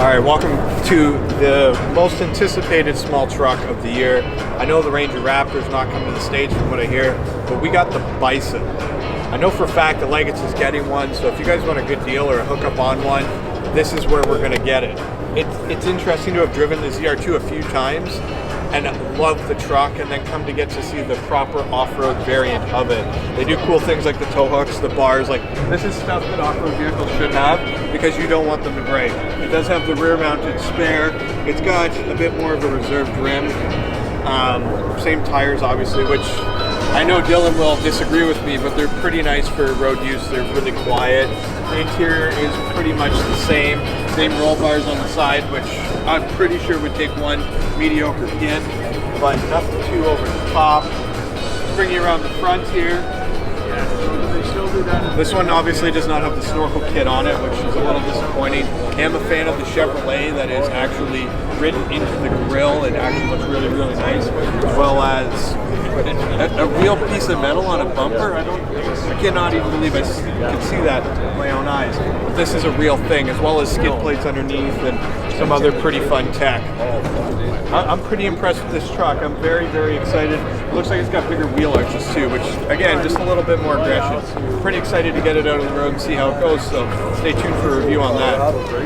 All right, welcome to the most anticipated small truck of the year. I know the Ranger Raptor's not coming to the States from what I hear, but we got the Bison. I know for a fact that Legate's is getting one, so if you guys want a good deal or a hookup on one, this is where we're gonna get it. It's interesting to have driven the ZR2 a few times and love the truck, and then come to get to see the proper off-road variant of it. They do cool things like the tow hooks, the bars. Like, this is stuff that off-road vehicles should have because you don't want them to break. It does have the rear-mounted spare. It's got a bit more of a reserved rim. Same tires, obviously, which I know Dylan will disagree with me, but they're pretty nice for road use. They're really quiet. The interior is pretty much the same. Same roll bars on the side, which I'm pretty sure would take one mediocre kid, but nothing too over the top. Bring you around the front here. This one obviously does not have the snorkel kit on it, which is a little disappointing. I am a fan of the Chevrolet that is actually written into the grille. It actually looks really, really nice, as well as a real piece of metal on a bumper. I cannot even believe I can see that with my own eyes. But this is a real thing, as well as skid plates underneath and some other pretty fun tech. I'm pretty impressed with this truck. I'm very, very excited. It looks like it's got bigger wheel arches too, which again, just a little bit more aggression. Pretty excited to get it out on the road and see how it goes, so stay tuned for a review on that.